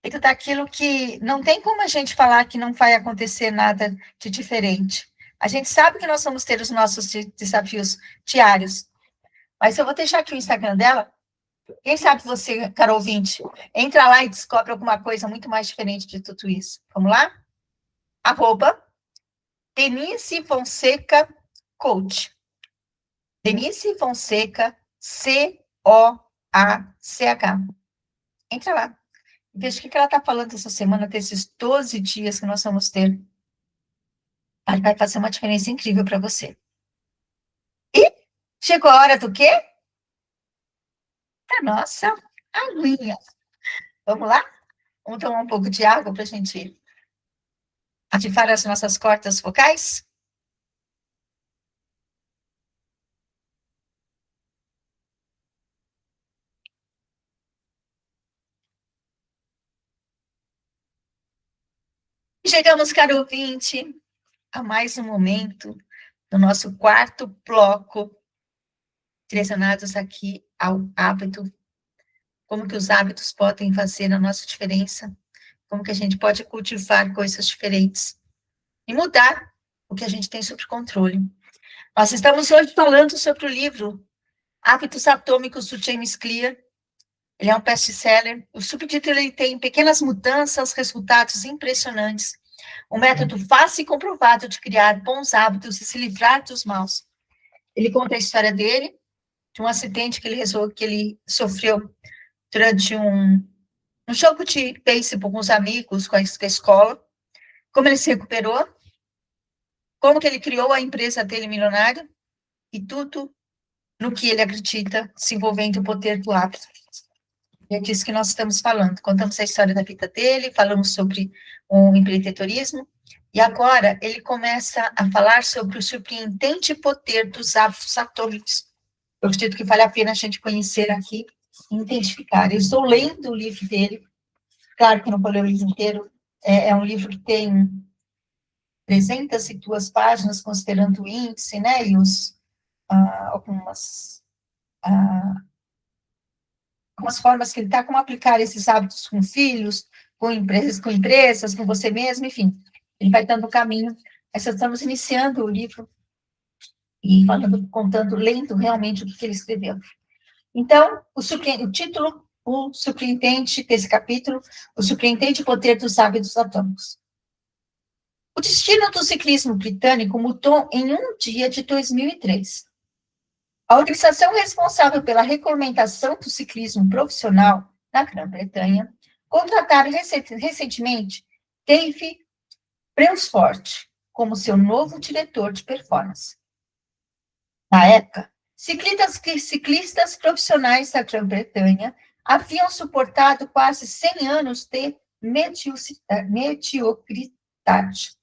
dentro daquilo que não tem como a gente falar que não vai acontecer nada de diferente. A gente sabe que nós vamos ter os nossos desafios diários, mas eu vou deixar aqui o Instagram dela. Quem sabe você, caro ouvinte, entra lá e descobre alguma coisa muito mais diferente de tudo isso. Vamos lá? @ Denise Fonseca Coach. Denise Fonseca, COACH. Entra lá. Veja o que ela está falando essa semana, desses 12 dias que nós vamos ter. Vai fazer uma diferença incrível para você. E chegou a hora do quê? Da nossa aguinha. Vamos lá? Vamos tomar um pouco de água para a gente ativar as nossas cordas vocais? Chegamos, caro ouvinte, a mais um momento do nosso quarto bloco, direcionados aqui ao hábito, como que os hábitos podem fazer a nossa diferença, como que a gente pode cultivar coisas diferentes e mudar o que a gente tem sob controle. Nós estamos hoje falando sobre o livro Hábitos Atômicos, do James Clear. Ele é um best-seller. O subtítulo ele tem pequenas mudanças, resultados impressionantes. Um método fácil e comprovado de criar bons hábitos e se livrar dos maus. Ele conta a história dele, de um acidente que ele sofreu durante um jogo de beisebol com os amigos, com a escola, como ele se recuperou, como que ele criou a empresa dele milionária, e tudo no que ele acredita, se envolvendo o poder do hábito. É disso que nós estamos falando. Contamos a história da vida dele, falamos sobre o empreendedorismo, e agora ele começa a falar sobre o surpreendente poder dos hábitos atômicos. Eu acredito que vale a pena a gente conhecer aqui e identificar. Eu estou lendo o livro dele, claro que não vou ler o livro inteiro, é um livro que tem 302 páginas, considerando o índice, né, e algumas formas que ele está, como aplicar esses hábitos com filhos, com empresas, com você mesmo, enfim, ele vai dando o caminho. Nós estamos iniciando o livro e contando, lendo realmente o que ele escreveu. Então, o título, o surpreendente desse capítulo, o surpreendente poder dos hábitos atômicos. O destino do ciclismo britânico mudou em um dia de 2003. A organização responsável pela regulamentação do ciclismo profissional na Grã-Bretanha contrataram recentemente Dave Brailsford como seu novo diretor de performance. Na época, ciclistas profissionais da Grã-Bretanha haviam suportado quase 100 anos de mediocritate.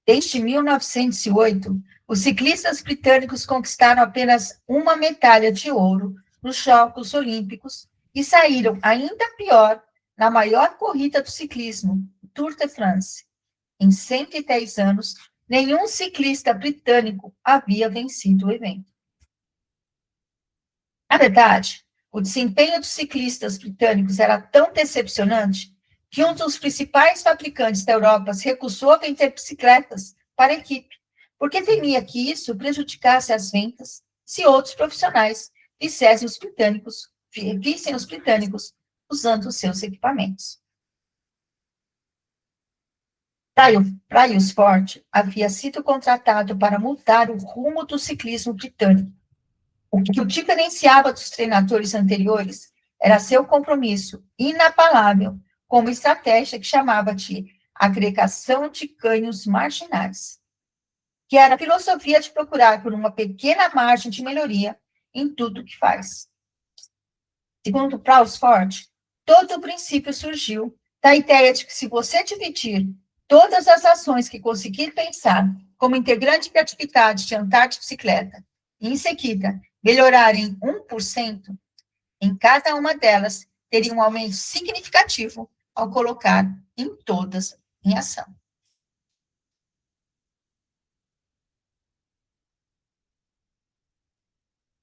Desde 1908, os ciclistas britânicos conquistaram apenas uma medalha de ouro nos Jogos Olímpicos e saíram ainda pior na maior corrida do ciclismo, Tour de France. Em 110 anos, nenhum ciclista britânico havia vencido o evento. Na verdade, o desempenho dos ciclistas britânicos era tão decepcionante que um dos principais fabricantes da Europa se recusou a vender bicicletas para a equipe, porque temia que isso prejudicasse as vendas se outros profissionais vissem os britânicos usando os seus equipamentos. Brian Sport havia sido contratado para mudar o rumo do ciclismo britânico. O que o diferenciava dos treinadores anteriores era seu compromisso inabalável com uma estratégia que chamava de agregação de ganhos marginais, que era a filosofia de procurar por uma pequena margem de melhoria em tudo que faz. Segundo Brailsford, todo o princípio surgiu da ideia de que se você dividir todas as ações que conseguir pensar como integrante de atividade de andar de bicicleta, e em seguida melhorar em 1%, em cada uma delas teria um aumento significativo ao colocar em todas em ação.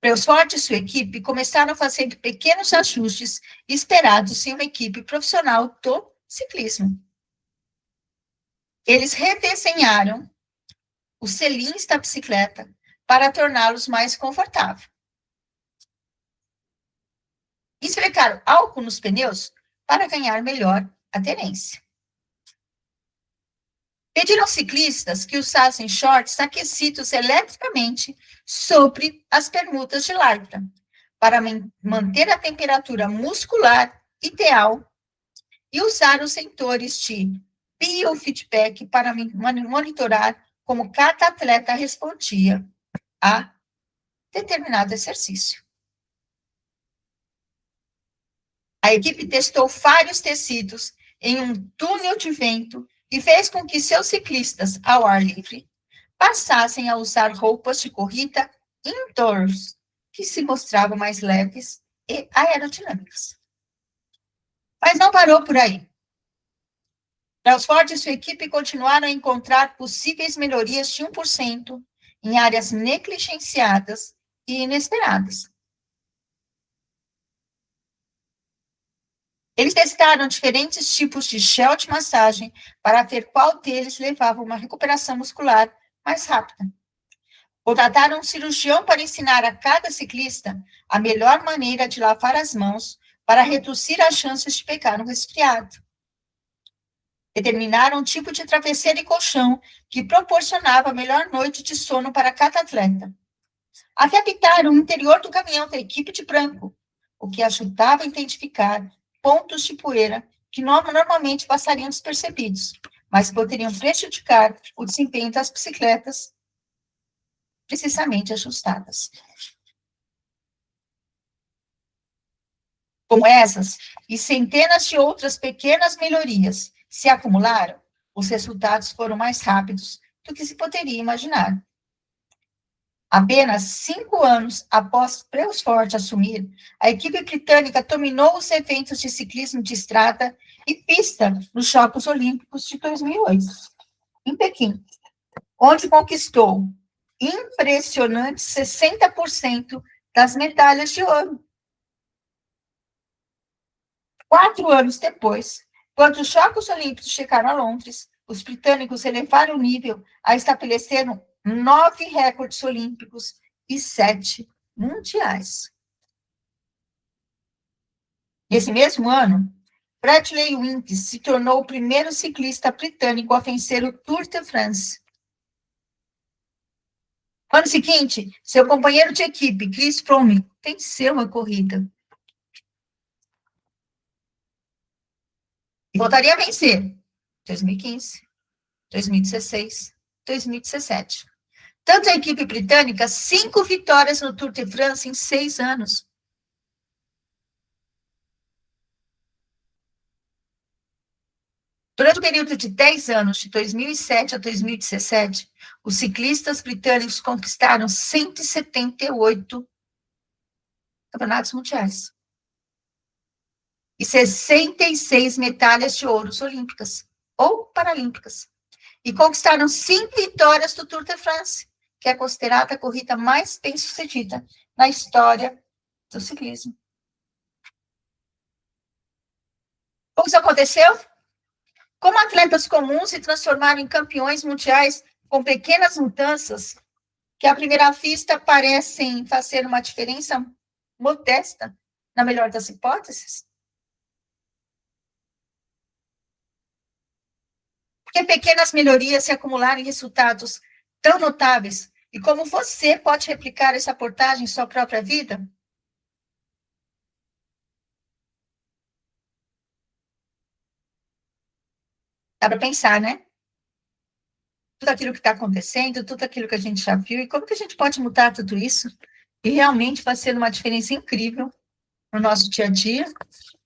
Brailsford e sua equipe começaram fazendo pequenos ajustes esperados em uma equipe profissional do ciclismo. Eles redesenharam os selins da bicicleta para torná-los mais confortáveis. Esfregaram álcool nos pneus para ganhar melhor aderência. Pediram aos ciclistas que usassem shorts aquecidos eletricamente sobre as permutas de lycra, para manter a temperatura muscular ideal e usar os sensores de biofeedback para monitorar como cada atleta respondia a determinado exercício. A equipe testou vários tecidos em um túnel de vento e fez com que seus ciclistas ao ar livre passassem a usar roupas de corrida indoors, que se mostravam mais leves e aerodinâmicas. Mas não parou por aí. Brailsford e sua equipe continuaram a encontrar possíveis melhorias de 1% em áreas negligenciadas e inesperadas. Eles testaram diferentes tipos de gel de massagem para ver qual deles levava uma recuperação muscular mais rápida. Contrataram um cirurgião para ensinar a cada ciclista a melhor maneira de lavar as mãos para reduzir as chances de pegar um resfriado. Determinaram um tipo de travesseiro e colchão que proporcionava a melhor noite de sono para cada atleta. Adaptaram o interior do caminhão da equipe de branco, o que ajudava a identificar pontos de poeira que normalmente passariam despercebidos, mas poderiam prejudicar o desempenho das bicicletas precisamente ajustadas. Como essas e centenas de outras pequenas melhorias se acumularam, os resultados foram mais rápidos do que se poderia imaginar. Apenas 5 anos após Brailsford assumir, a equipe britânica dominou os eventos de ciclismo de estrada e pista nos Jogos Olímpicos de 2008, em Pequim, onde conquistou impressionantes 60% das medalhas de ouro. 4 anos depois, quando os Jogos Olímpicos chegaram a Londres, os britânicos elevaram o nível a estabelecer 9 recordes olímpicos e 7 mundiais. Nesse mesmo ano, Bradley Wimpey se tornou o primeiro ciclista britânico a vencer o Tour de France. No ano seguinte, seu companheiro de equipe, Chris Froome, venceu a corrida. E voltaria a vencer em 2015, 2016, 2017. Tanto a equipe britânica, 5 vitórias no Tour de France em 6 anos. Durante o período de 10 anos, de 2007 a 2017, os ciclistas britânicos conquistaram 178 campeonatos mundiais e 66 medalhas de ouro olímpicas ou paralímpicas. E conquistaram 5 vitórias do Tour de France, que é considerada a corrida mais bem-sucedida na história do ciclismo. Como isso aconteceu? Como atletas comuns se transformaram em campeões mundiais com pequenas mudanças que, à primeira vista, parecem fazer uma diferença modesta, na melhor das hipóteses? Porque pequenas melhorias se acumularam em resultados tão notáveis. E como você pode replicar essa portagem em sua própria vida? Dá para pensar, né? Tudo aquilo que está acontecendo, tudo aquilo que a gente já viu, e como que a gente pode mudar tudo isso e realmente fazer uma diferença incrível no nosso dia a dia,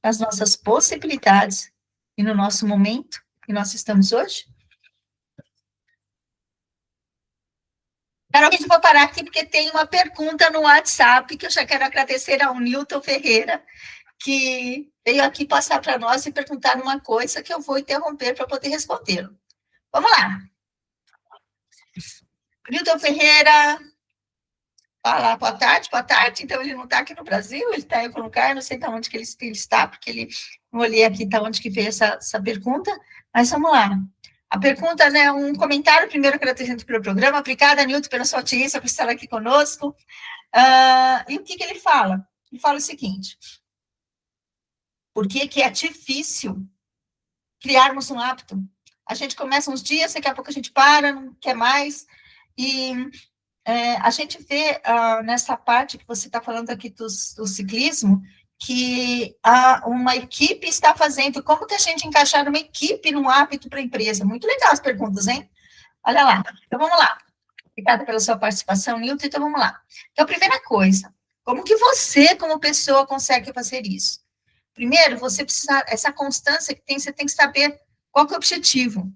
nas nossas possibilidades e no nosso momento que nós estamos hoje? Carol, eu vou parar aqui porque tem uma pergunta no WhatsApp que eu já quero agradecer ao Newton Ferreira, que veio aqui passar para nós e perguntar uma coisa que eu vou interromper para poder respondê-lo. Vamos lá. Newton Ferreira, fala, boa tarde, boa tarde. Então, ele não está aqui no Brasil, ele está em algum lugar, não sei de onde que ele está, porque ele não olhei aqui de onde que veio essa pergunta, mas vamos lá. A pergunta, né, um comentário, primeiro agradecendo pelo programa, obrigada, Nilton, pela sua audiência, por estar aqui conosco. E o que ele fala? Ele fala o seguinte: por que é difícil criarmos um hábito? A gente começa uns dias, daqui a pouco a gente para, não quer mais, e a gente vê nessa parte que você está falando aqui do ciclismo, que uma equipe está fazendo, como que a gente encaixar uma equipe num hábito para a empresa? Muito legal as perguntas, hein? Olha lá. Então, vamos lá. Obrigada pela sua participação, Nilton. Então, vamos lá. Então, a primeira coisa, como que você, como pessoa, consegue fazer isso? Primeiro, você precisa, essa constância que tem, você tem que saber qual que é o objetivo.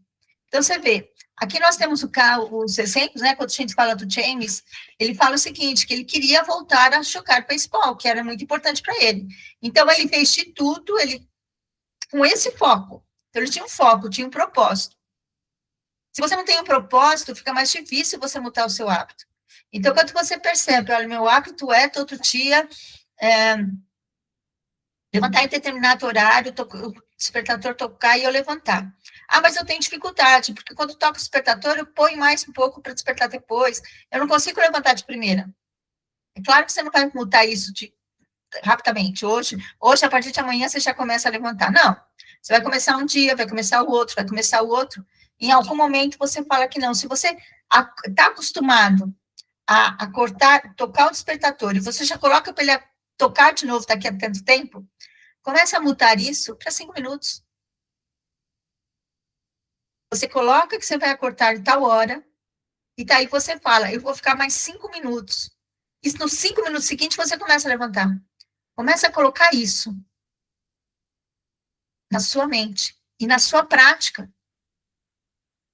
Então, você vê, aqui nós temos os exemplos, né, quando a gente fala do James, ele fala o seguinte, que ele queria voltar a jogar beisebol, que era muito importante para ele. Então, ele fez de tudo, com esse foco. Então, ele tinha um foco, tinha um propósito. Se você não tem um propósito, fica mais difícil você mudar o seu hábito. Então, quando você percebe, olha, meu hábito é todo dia levantar em determinado horário, o despertador tocar e eu levantar. Ah, mas eu tenho dificuldade, porque quando toca o despertador, eu ponho mais um pouco para despertar depois. Eu não consigo levantar de primeira. É claro que você não vai mudar isso rapidamente. Hoje, a partir de amanhã, você já começa a levantar. Não. Você vai começar um dia, vai começar o outro, vai começar o outro. Em algum momento, você fala que não. Se você está acostumado a cortar, tocar o despertador, e você já coloca para ele tocar de novo daqui a tanto tempo, começa a mudar isso para 5 minutos. Você coloca que você vai acordar em tal hora, e daí você fala, eu vou ficar mais 5 minutos. E nos 5 minutos seguintes, você começa a levantar. Começa a colocar isso na sua mente e na sua prática.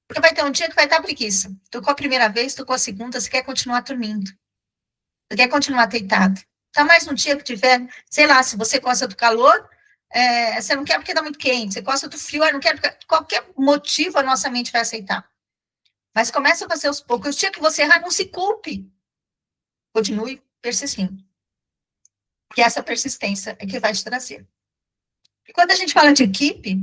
Porque vai ter um dia que vai dar preguiça. Tocou a primeira vez, tocou a segunda, você quer continuar dormindo. Você quer continuar deitado. Tá mais no dia que tiver, sei lá, se você gosta do calor, você não quer porque está muito quente, você gosta do frio, não quer porque qualquer motivo a nossa mente vai aceitar. Mas começa a fazer aos poucos. O dia que você errar, não se culpe. Continue persistindo. Porque essa persistência é que vai te trazer. E quando a gente fala de equipe,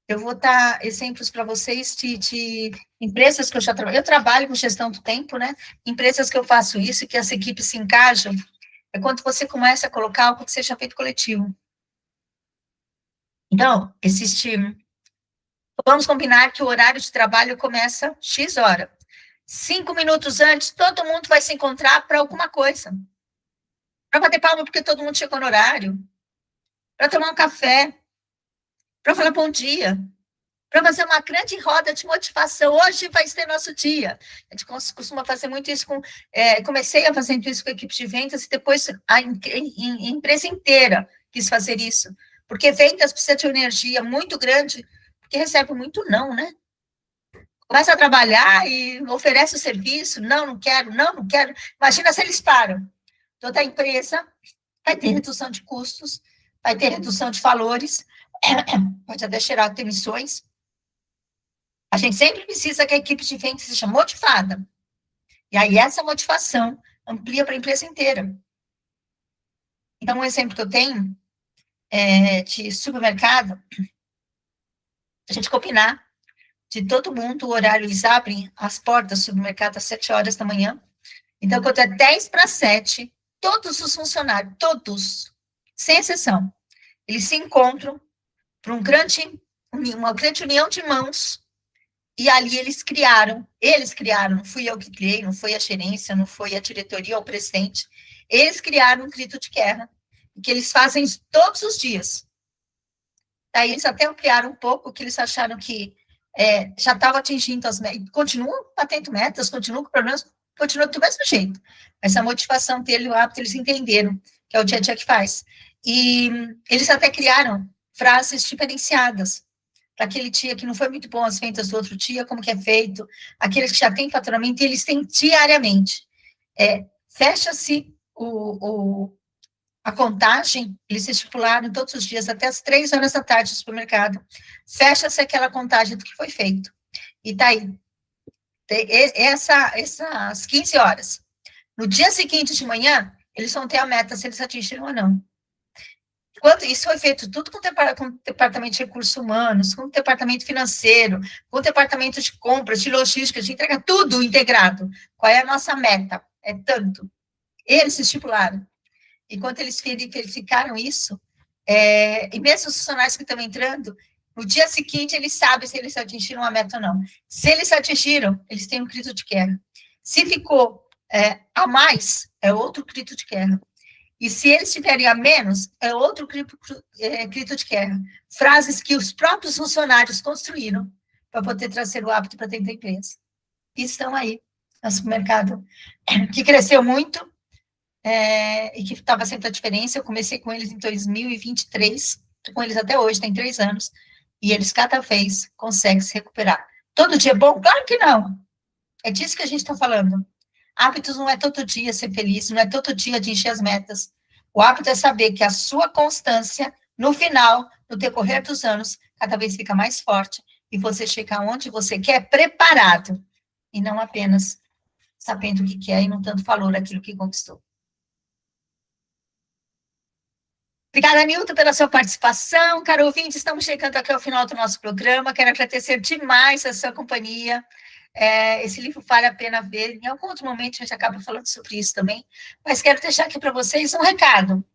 eu vou dar exemplos para vocês de empresas que eu já trabalho. Eu trabalho com gestão do tempo, né? Empresas que eu faço isso, que as equipes se engajam, é quando você começa a colocar algo que seja feito coletivo. Então, vamos combinar que o horário de trabalho começa X hora. 5 minutos antes, todo mundo vai se encontrar para alguma coisa. Para bater palma porque todo mundo chegou no horário. Para tomar um café. Para falar bom dia. Para fazer uma grande roda de motivação. Hoje vai ser nosso dia. A gente costuma fazer muito isso comecei a fazer isso com a equipe de vendas e depois a empresa inteira quis fazer isso. Porque vendas precisa de uma energia muito grande, porque recebe muito não, né? Começa a trabalhar e oferece o serviço, não, não quero, não, não quero. Imagina se eles param. Toda a empresa vai ter redução de custos, vai ter redução de valores, pode até gerar demissões. A gente sempre precisa que a equipe de vendas seja motivada. E aí essa motivação amplia para a empresa inteira. Então, um exemplo que eu tenho de supermercado, a gente combinar de todo mundo, o horário, eles abrem as portas do supermercado às 7 horas da manhã. Então, quando é 10 para 7, todos os funcionários, todos, sem exceção, eles se encontram para uma grande união de mãos, e ali eles criaram, não fui eu que criei, não foi a gerência, não foi a diretoria ou o presidente, eles criaram um grito de guerra, que eles fazem todos os dias. Daí eles até ampliaram um pouco, que eles acharam que já estava atingindo as metas, continuam batendo metas, continuam com problemas, continua do mesmo jeito. Mas a motivação dele, o hábito, eles entenderam, que é o dia a dia que faz. E eles até criaram frases diferenciadas para aquele dia que não foi muito bom as vendas do outro dia, como que é feito, aqueles que já têm faturamento, eles têm diariamente. Fecha-se a contagem, eles estipularam todos os dias, até as 3 horas da tarde no supermercado, fecha-se aquela contagem do que foi feito. E tá aí. Essas 15 horas. No dia seguinte de manhã, eles vão ter a meta se eles atingiram ou não. Quando isso foi feito tudo com o departamento de recursos humanos, com o departamento financeiro, com o departamento de compras, de logística, de entrega, tudo integrado. Qual é a nossa meta? É tanto. Eles estipularam. E quando eles verificaram isso, e mesmo os funcionários que estão entrando, no dia seguinte eles sabem se eles atingiram a meta ou não. Se eles atingiram, eles têm um grito de guerra. Se ficou a mais, é outro grito de guerra. E se eles tiverem a menos, é outro grito de guerra. Frases que os próprios funcionários construíram para poder trazer o hábito para dentro da empresa. E estão aí, no supermercado, que cresceu muito, e que estava sendo a diferença. Eu comecei com eles em 2023, estou com eles até hoje, tem 3 anos, e eles cada vez conseguem se recuperar. Todo dia é bom? Claro que não. É disso que a gente está falando. Hábitos não é todo dia ser feliz, não é todo dia atingir as metas. O hábito é saber que a sua constância, no final, no decorrer dos anos, cada vez fica mais forte e você chega onde você quer preparado e não apenas sabendo o que quer e não dando valor àquilo que conquistou. Obrigada, Nilton, pela sua participação. Caro ouvinte, estamos chegando aqui ao final do nosso programa. Quero agradecer demais a sua companhia. Esse livro vale a pena ver. Em algum outro momento a gente acaba falando sobre isso também. Mas quero deixar aqui para vocês um recado.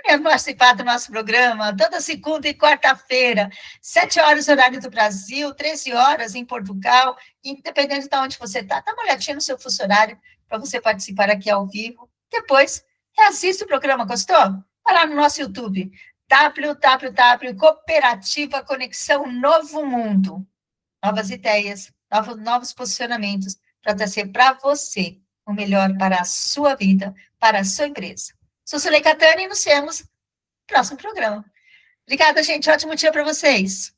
Venha participar do nosso programa toda segunda e quarta-feira, 7 horas, horário do Brasil, 13 horas em Portugal. Independente de onde você está, dá uma olhadinha no seu fuso horário para você participar aqui ao vivo. Depois, reassista o programa. Gostou? Vai lá no nosso YouTube, www Cooperativa Conexão Novo Mundo. Novas ideias, novos posicionamentos para trazer para você o melhor para a sua vida, para a sua empresa. Sou Sulei Catani e nos vemos no próximo programa. Obrigada, gente. Ótimo dia para vocês.